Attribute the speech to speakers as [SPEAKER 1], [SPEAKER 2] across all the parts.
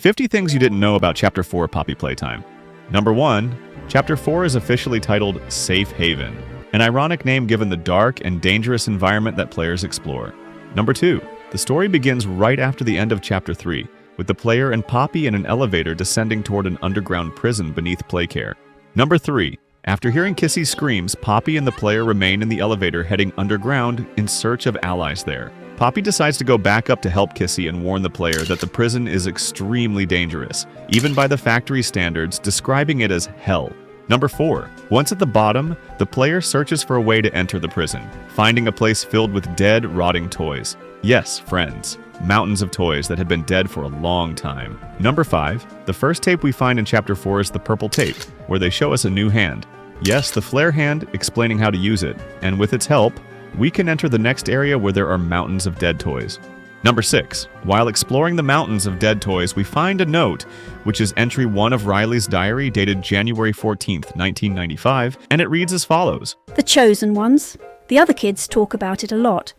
[SPEAKER 1] 50 Things You Didn't Know About Chapter 4 Poppy Playtime. Number 1. Chapter 4 is officially titled Safe Haven, an ironic name given the dark and dangerous environment that players explore. Number 2. The story begins right after the end of Chapter 3, with the player and Poppy in an elevator descending toward an underground prison beneath Playcare. Number 3. After hearing Kissy's screams, Poppy and the player remain in the elevator heading underground in search of allies there. Poppy decides to go back up to help Kissy and warn the player that the prison is extremely dangerous, even by the factory standards, describing it as hell. Number 4. Once at the bottom, the player searches for a way to enter the prison, finding a place filled with dead, rotting toys. Yes, friends. Mountains of toys that had been dead for a long time. Number 5. The first tape we find in Chapter 4 is the purple tape, where they show us a new hand. Yes, the flare hand, explaining how to use it, and with its help, we can enter the next area where there are mountains of dead toys. Number 6. While exploring the mountains of dead toys, we find a note, which is entry 1 of Riley's diary dated January 14th, 1995, and it reads as follows.
[SPEAKER 2] The chosen ones. The other kids talk about it a lot.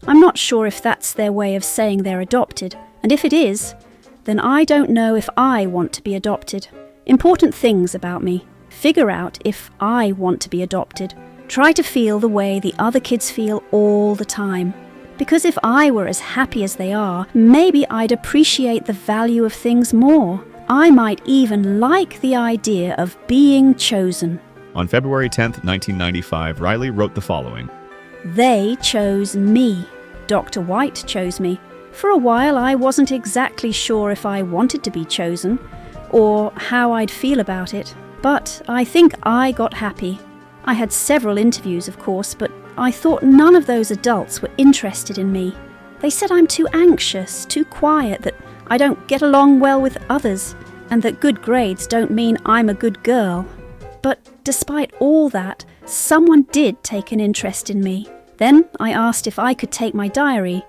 [SPEAKER 2] I'm not sure if that's their way of saying they're adopted, and if it is, then I don't know if I want to be adopted. Important things about me. Figure out if I want to be adopted. Try to feel the way the other kids feel all the time. Because if I were as happy as they are, maybe I'd appreciate the value of things more. I might even like the idea of being chosen.
[SPEAKER 1] On February 10th, 1995, Riley wrote the following.
[SPEAKER 2] They chose me. Dr. White chose me. For a while, I wasn't exactly sure if I wanted to be chosen, or how I'd feel about it. But I think I got happy. I had several interviews, of course, but I thought none of those adults were interested in me. They said I'm too anxious, too quiet, that I don't get along well with others, and that good grades don't mean I'm a good girl. But despite all that, someone did take an interest in me. Then I asked if I could take my diary,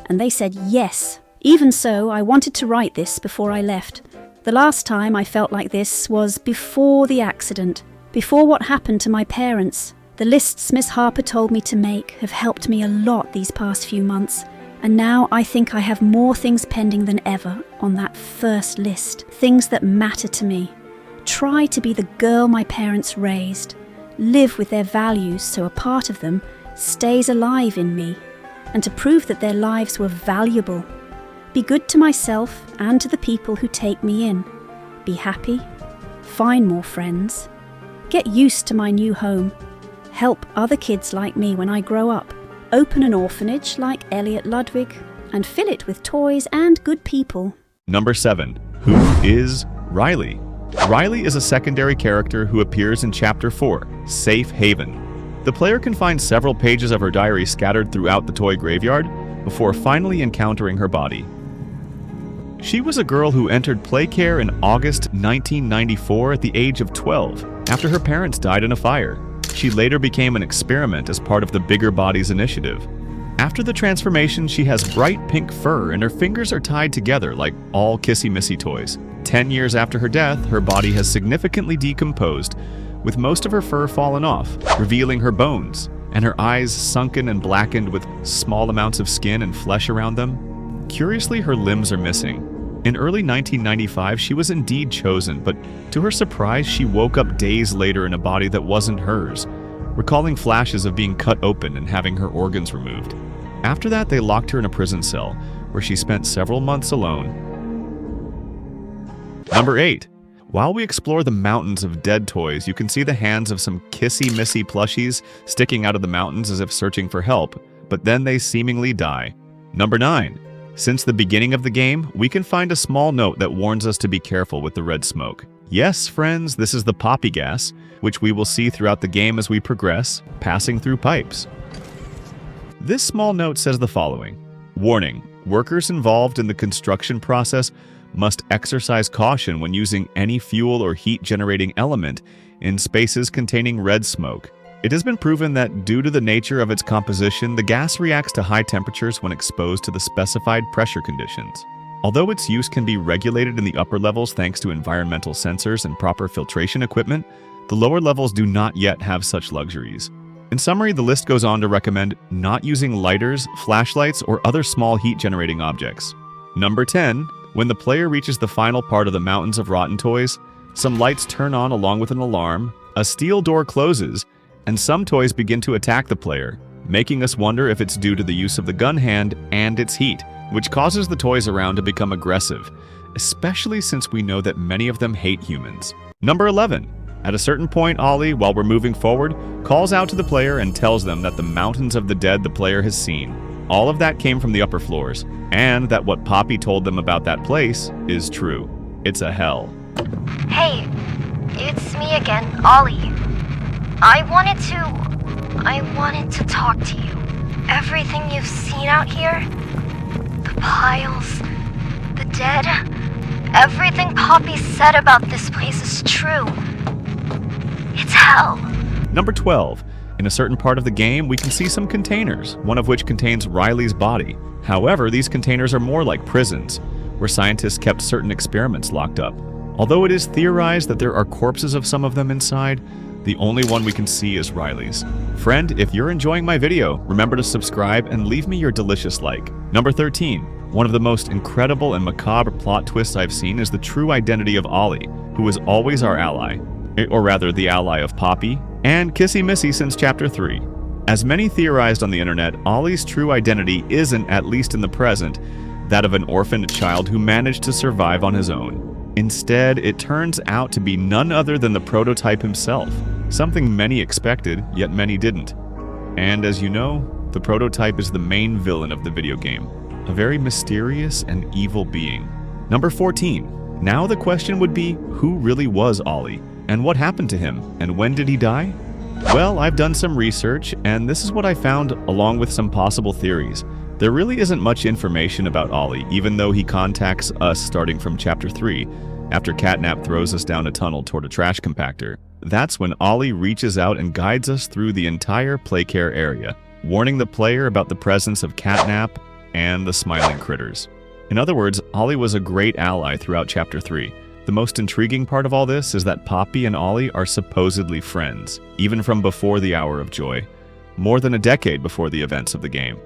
[SPEAKER 2] and they said yes. Even so, I wanted to write this before I left. The last time I felt like this was before the accident, before what happened to my parents. The lists Miss Harper told me to make have helped me a lot these past few months, and now I think I have more things pending than ever on that first list, things that matter to me. Try to be the girl my parents raised, live with their values so a part of them stays alive in me, and to prove that their lives were valuable. Be good to myself and to the people who take me in. Be happy, find more friends, get used to my new home, help other kids like me when I grow up, open an orphanage like Elliot Ludwig, and fill it with toys and good people.
[SPEAKER 1] Number 7. Who is Riley? Riley is a secondary character who appears in Chapter 4, Safe Haven. The player can find several pages of her diary scattered throughout the toy graveyard before finally encountering her body. She was a girl who entered Playcare in August 1994 at the age of 12, after her parents died in a fire. She later became an experiment as part of the Bigger Bodies initiative. After the transformation, she has bright pink fur and her fingers are tied together like all Kissy Missy toys. 10 years after her death, her body has significantly decomposed, with most of her fur fallen off, revealing her bones, and her eyes sunken and blackened with small amounts of skin and flesh around them. Curiously, her limbs are missing. In early 1995, she was indeed chosen, but to her surprise, she woke up days later in a body that wasn't hers, recalling flashes of being cut open and having her organs removed. After that, they locked her in a prison cell, where she spent several months alone. Number 8. While we explore the mountains of dead toys, you can see the hands of some Kissy Missy plushies sticking out of the mountains as if searching for help, but then they seemingly die. Number 9. Since the beginning of the game, we can find a small note that warns us to be careful with the red smoke. Yes, friends, this is the poppy gas, which we will see throughout the game as we progress, passing through pipes. This small note says the following. Warning, workers involved in the construction process must exercise caution when using any fuel or heat-generating element in spaces containing red smoke. It has been proven that due to the nature of its composition, the gas reacts to high temperatures when exposed to the specified pressure conditions. Although its use can be regulated in the upper levels thanks to environmental sensors and proper filtration equipment, the lower levels do not yet have such luxuries. In summary, the list goes on to recommend not using lighters, flashlights, or other small heat-generating objects. Number 10. When the player reaches the final part of the mountains of rotten toys, some lights turn on along with an alarm, a steel door closes, and some toys begin to attack the player, making us wonder if it's due to the use of the gun hand and its heat, which causes the toys around to become aggressive, especially since we know that many of them hate humans. Number 11. At a certain point, Ollie, while we're moving forward, calls out to the player and tells them that the mountains of the dead the player has seen. All of that came from the upper floors, and that what Poppy told them about that place is true. It's a hell.
[SPEAKER 3] Hey, it's me again, Ollie. I wanted to talk to you. Everything you've seen out here, the piles, the dead, everything Poppy said about this place is true. It's hell.
[SPEAKER 1] Number 12. In a certain part of the game, we can see some containers, one of which contains Riley's body. However, these containers are more like prisons, where scientists kept certain experiments locked up. Although it is theorized that there are corpses of some of them inside, the only one we can see is Riley's. Friend, if you're enjoying my video, remember to subscribe and leave me your delicious like. Number 13. One of the most incredible and macabre plot twists I've seen is the true identity of Ollie, who was always our ally, or rather the ally of Poppy, and Kissy Missy since Chapter 3. As many theorized on the internet, Ollie's true identity isn't, at least in the present, that of an orphaned child who managed to survive on his own. Instead, it turns out to be none other than the prototype himself, something many expected, yet many didn't. And as you know, the prototype is the main villain of the video game, a very mysterious and evil being. Number 14. Now the question would be, who really was Ollie? And what happened to him? And when did he die? Well, I've done some research, and this is what I found along with some possible theories. There really isn't much information about Ollie, even though he contacts us starting from Chapter 3, after Catnap throws us down a tunnel toward a trash compactor. That's when Ollie reaches out and guides us through the entire Playcare area, warning the player about the presence of Catnap and the smiling critters. In other words, Ollie was a great ally throughout Chapter 3. The most intriguing part of all this is that Poppy and Ollie are supposedly friends, even from before the Hour of Joy, more than a decade before the events of the game.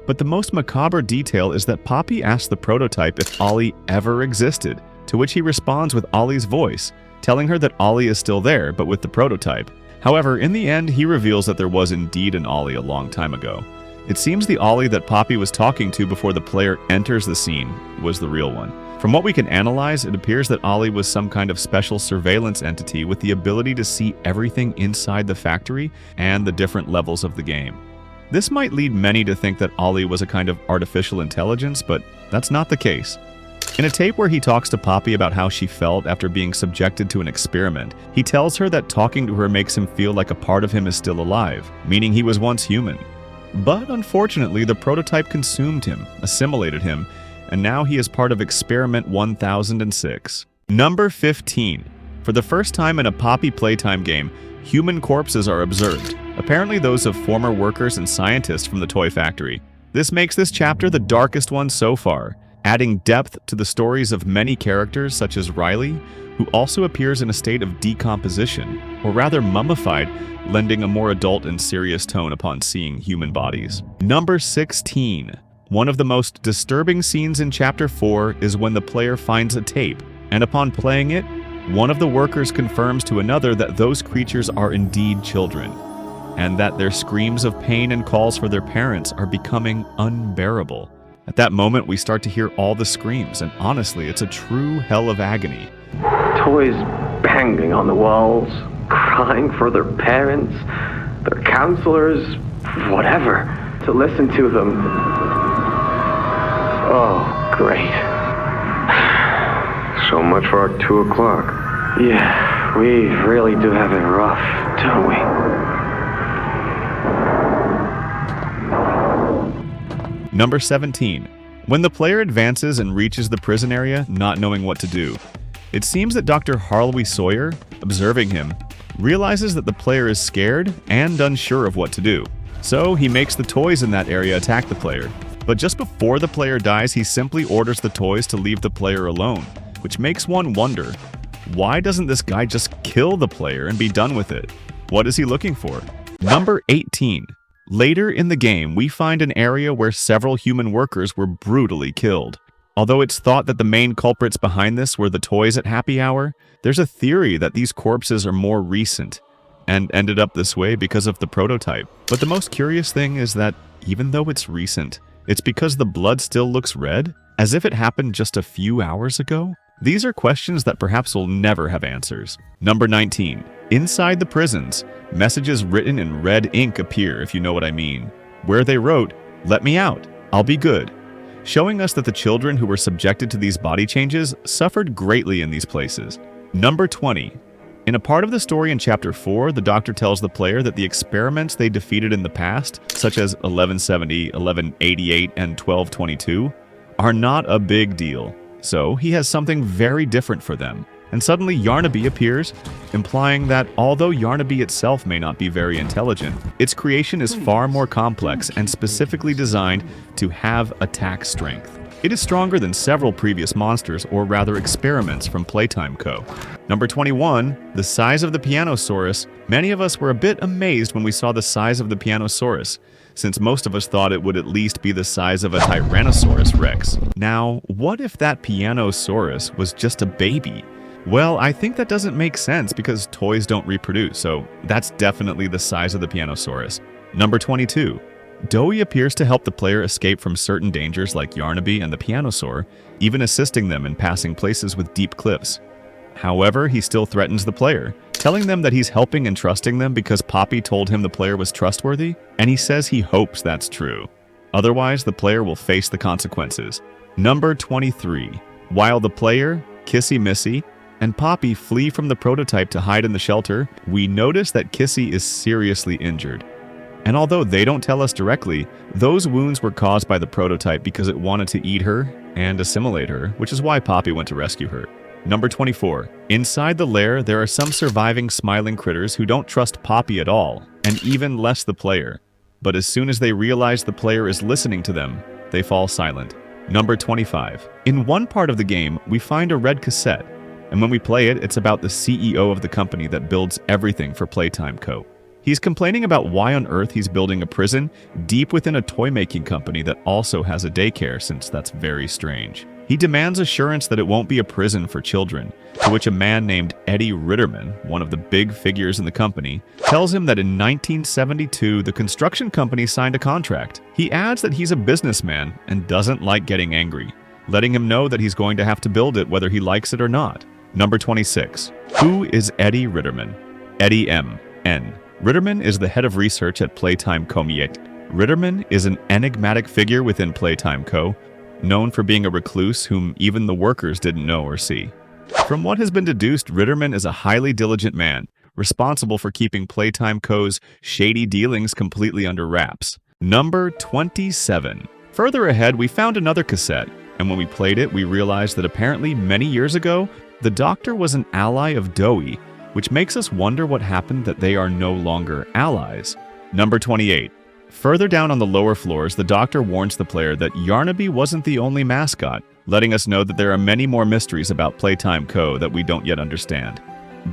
[SPEAKER 1] But the most macabre detail is that Poppy asks the prototype if Ollie ever existed, to which he responds with Ollie's voice, telling her that Ollie is still there, but with the prototype. However, in the end, he reveals that there was indeed an Ollie a long time ago. It seems the Ollie that Poppy was talking to before the player enters the scene was the real one. From what we can analyze, it appears that Ollie was some kind of special surveillance entity with the ability to see everything inside the factory and the different levels of the game. This might lead many to think that Ollie was a kind of artificial intelligence, but that's not the case. In a tape where he talks to Poppy about how she felt after being subjected to an experiment, he tells her that talking to her makes him feel like a part of him is still alive, meaning he was once human. But unfortunately, the prototype consumed him, assimilated him, and now he is part of Experiment 1006. Number 15. For the first time in a Poppy Playtime game, human corpses are observed, apparently those of former workers and scientists from the toy factory. This makes this chapter the darkest one so far, adding depth to the stories of many characters such as Riley, who also appears in a state of decomposition, or rather mummified, lending a more adult and serious tone upon seeing human bodies. Number 16. One of the most disturbing scenes in Chapter 4 is when the player finds a tape, and upon playing it, one of the workers confirms to another that those creatures are indeed children, and that their screams of pain and calls for their parents are becoming unbearable. At that moment, we start to hear all the screams, and honestly, it's a true hell of agony.
[SPEAKER 4] Toys banging on the walls, crying for their parents, their counselors, whatever. To listen to them. Oh, great.
[SPEAKER 5] So much for our 2 o'clock.
[SPEAKER 4] Yeah, we really do have it rough, don't we?
[SPEAKER 1] Number 17. When the player advances and reaches the prison area, not knowing what to do, it seems that Dr. Harley Sawyer, observing him, realizes that the player is scared and unsure of what to do. So he makes the toys in that area attack the player. But just before the player dies, he simply orders the toys to leave the player alone, which makes one wonder, why doesn't this guy just kill the player and be done with it? What is he looking for? Number 18. Later in the game, we find an area where several human workers were brutally killed. Although it's thought that the main culprits behind this were the toys at happy hour, there's a theory that these corpses are more recent and ended up this way because of the prototype. But the most curious thing is that even though it's recent, it's because the blood still looks red, as if it happened just a few hours ago. These are questions that perhaps will never have answers. Number 19. Inside the prisons, messages written in red ink appear, if you know what I mean, where they wrote, "Let me out, I'll be good," showing us that the children who were subjected to these body changes suffered greatly in these places. Number 20. In a part of the story in Chapter 4, the Doctor tells the player that the experiments they defeated in the past, such as 1170, 1188, and 1222, are not a big deal. So he has something very different for them. And suddenly Yarnaby appears, implying that although Yarnaby itself may not be very intelligent, its creation is far more complex and specifically designed to have attack strength. It is stronger than several previous monsters, or rather experiments, from Playtime Co. Number 21, the size of the Pianosaurus. Many of us were a bit amazed when we saw the size of the Pianosaurus, since most of us thought it would at least be the size of a Tyrannosaurus Rex. Now, what if that Pianosaurus was just a baby? Well, I think that doesn't make sense because toys don't reproduce, so that's definitely the size of the Pianosaurus. Number 22. Doey appears to help the player escape from certain dangers like Yarnaby and the Pianosaur, even assisting them in passing places with deep cliffs. However, he still threatens the player, telling them that he's helping and trusting them because Poppy told him the player was trustworthy, and he says he hopes that's true. Otherwise, the player will face the consequences. Number 23. While the player, Kissy Missy, and Poppy flee from the prototype to hide in the shelter, we notice that Kissy is seriously injured. And although they don't tell us directly, those wounds were caused by the prototype because it wanted to eat her and assimilate her, which is why Poppy went to rescue her. Number 24. Inside the lair, there are some surviving smiling critters who don't trust Poppy at all, and even less the player. But as soon as they realize the player is listening to them, they fall silent. Number 25. In one part of the game, we find a red cassette, and when we play it, it's about the CEO of the company that builds everything for Playtime Co. He's complaining about why on earth he's building a prison deep within a toy-making company that also has a daycare, since that's very strange. He demands assurance that it won't be a prison for children, to which a man named Eddie Ritterman, one of the big figures in the company, tells him that in 1972 the construction company signed a contract. He adds that he's a businessman and doesn't like getting angry, letting him know that he's going to have to build it whether he likes it or not. Number 26. Who is Eddie Ritterman? Eddie M.N. Ritterman is the head of research at Playtime Co. Ritterman is an enigmatic figure within Playtime Co., known for being a recluse whom even the workers didn't know or see. From what has been deduced, Ritterman is a highly diligent man, responsible for keeping Playtime Co.'s shady dealings completely under wraps. Number 27. Further ahead, we found another cassette, and when we played it, we realized that apparently many years ago, the Doctor was an ally of Doey, which makes us wonder what happened that they are no longer allies. Number 28. Further down on the lower floors, the Doctor warns the player that Yarnaby wasn't the only mascot, letting us know that there are many more mysteries about Playtime Co. that we don't yet understand.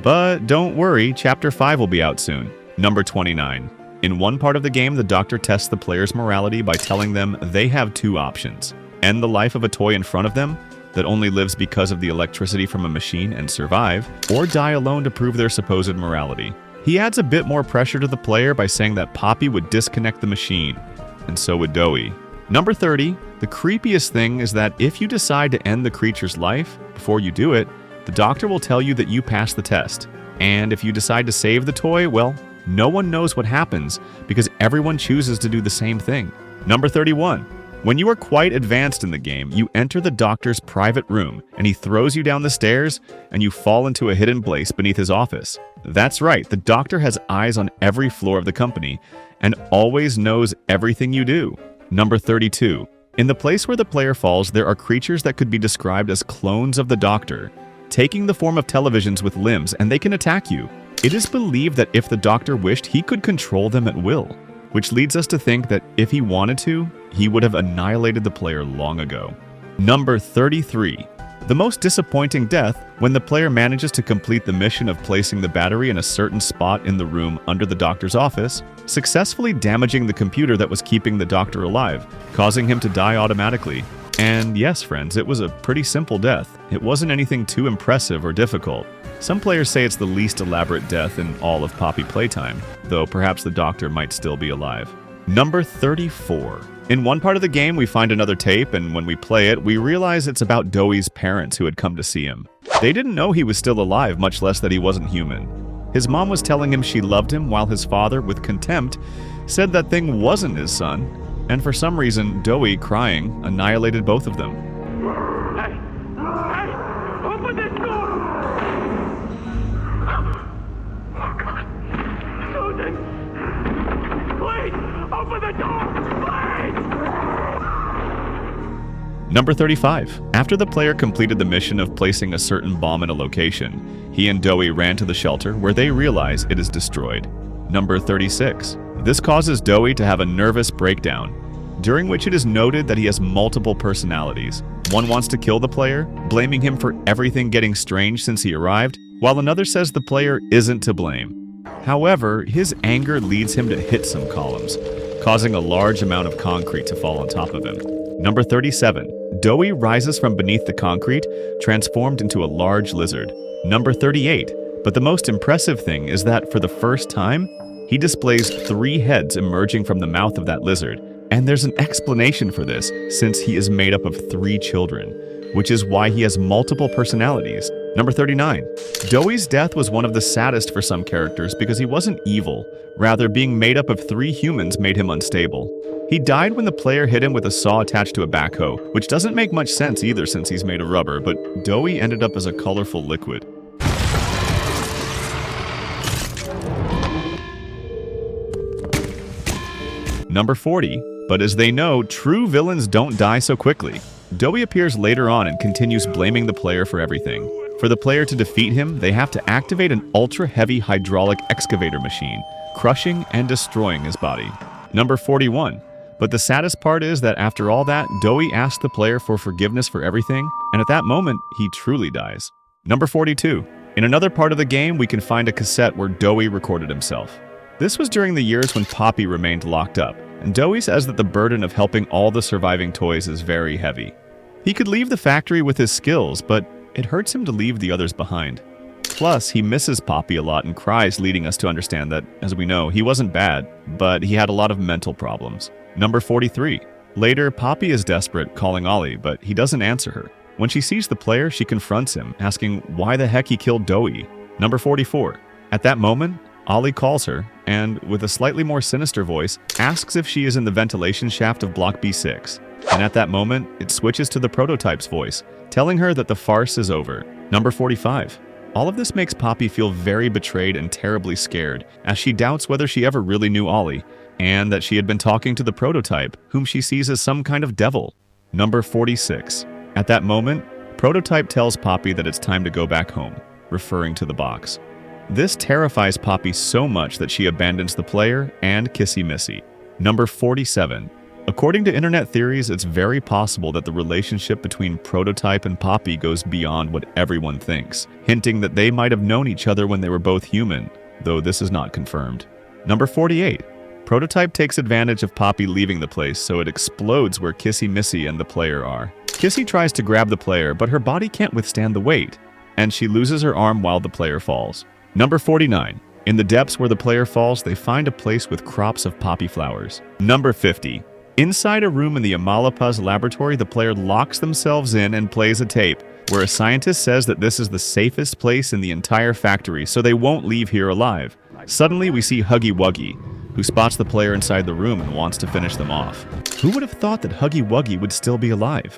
[SPEAKER 1] But don't worry, Chapter 5 will be out soon. Number 29. In one part of the game, the Doctor tests the player's morality by telling them they have two options: end the life of a toy in front of them that only lives because of the electricity from a machine and survive, or die alone to prove their supposed morality. He adds a bit more pressure to the player by saying that Poppy would disconnect the machine, and so would Doey. Number 30, the creepiest thing is that if you decide to end the creature's life, before you do it, the Doctor will tell you that you passed the test. And if you decide to save the toy, well, no one knows what happens because everyone chooses to do the same thing. Number 31. When you are quite advanced in the game, you enter the Doctor's private room, and he throws you down the stairs, and you fall into a hidden place beneath his office. That's right, the Doctor has eyes on every floor of the company, and always knows everything you do. Number 32. In the place where the player falls, there are creatures that could be described as clones of the Doctor, taking the form of televisions with limbs, and they can attack you. It is believed that if the Doctor wished, he could control them at will, which leads us to think that if he wanted to, he would have annihilated the player long ago. Number 33. The most disappointing death, when the player manages to complete the mission of placing the battery in a certain spot in the room under the Doctor's office, successfully damaging the computer that was keeping the Doctor alive, causing him to die automatically, And yes, friends, it was a pretty simple death. It wasn't anything too impressive or difficult. Some players say it's the least elaborate death in all of Poppy Playtime, though perhaps the doctor might still be alive. Number 34. In one part of the game, we find another tape, and when we play it, we realize it's about Doey's parents who had come to see him. They didn't know he was still alive, much less that he wasn't human. His mom was telling him she loved him, while his father, with contempt, said that thing wasn't his son, and for some reason, Doey, crying, annihilated both of them.
[SPEAKER 4] Hey! Hey! Open this door! Oh, God. Susan! Please! Open the door! Please!
[SPEAKER 1] Number 35. After the player completed the mission of placing a certain bomb in a location, he and Doey ran to the shelter where they realize it is destroyed. Number 36. This causes Doey to have a nervous breakdown, during which it is noted that he has multiple personalities. One wants to kill the player, blaming him for everything getting strange since he arrived, while another says the player isn't to blame. However, his anger leads him to hit some columns, causing a large amount of concrete to fall on top of him. Number 37. Doey rises from beneath the concrete, transformed into a large lizard. Number 38. But the most impressive thing is that for the first time, he displays 3 heads emerging from the mouth of that lizard. And there's an explanation for this, since he is made up of 3 children, which is why he has multiple personalities. Number 39. Doey's death was one of the saddest for some characters because he wasn't evil. Rather, being made up of 3 humans made him unstable. He died when the player hit him with a saw attached to a backhoe, which doesn't make much sense either since he's made of rubber, but Doey ended up as a colorful liquid. Number 40. But as they know, true villains don't die so quickly. Doey appears later on and continues blaming the player for everything. For the player to defeat him, they have to activate an ultra-heavy hydraulic excavator machine, crushing and destroying his body. Number 41. But the saddest part is that after all that, Doey asks the player for forgiveness for everything, and at that moment, he truly dies. Number 42. In another part of the game, we can find a cassette where Doey recorded himself. This was during the years when Poppy remained locked up, and Doey says that the burden of helping all the surviving toys is very heavy. He could leave the factory with his skills, but it hurts him to leave the others behind. Plus, he misses Poppy a lot and cries, leading us to understand that, as we know, he wasn't bad, but he had a lot of mental problems. Number 43. Later, Poppy is desperate, calling Ollie, but he doesn't answer her. When she sees the player, she confronts him, asking why the heck he killed Doey. Number 44. At that moment, Ollie calls her, and, with a slightly more sinister voice, asks if she is in the ventilation shaft of Block B6. And at that moment, it switches to the prototype's voice, telling her that the farce is over. Number 45. All of this makes Poppy feel very betrayed and terribly scared, as she doubts whether she ever really knew Ollie, and that she had been talking to the prototype, whom she sees as some kind of devil. Number 46. At that moment, Prototype tells Poppy that it's time to go back home, referring to the box. This terrifies Poppy so much that she abandons the player and Kissy Missy. Number 47. According to internet theories, it's very possible that the relationship between Prototype and Poppy goes beyond what everyone thinks, hinting that they might have known each other when they were both human, though this is not confirmed. Number 48. Prototype takes advantage of Poppy leaving the place, so it explodes where Kissy Missy and the player are. Kissy tries to grab the player, but her body can't withstand the weight, and she loses her arm while the player falls. Number 49. In the depths where the player falls, they find a place with crops of poppy flowers. Number 50. Inside a room in the Amalapaz laboratory, the player locks themselves in and plays a tape, where a scientist says that this is the safest place in the entire factory, so they won't leave here alive. Suddenly, we see Huggy Wuggy, who spots the player inside the room and wants to finish them off. Who would have thought that Huggy Wuggy would still be alive?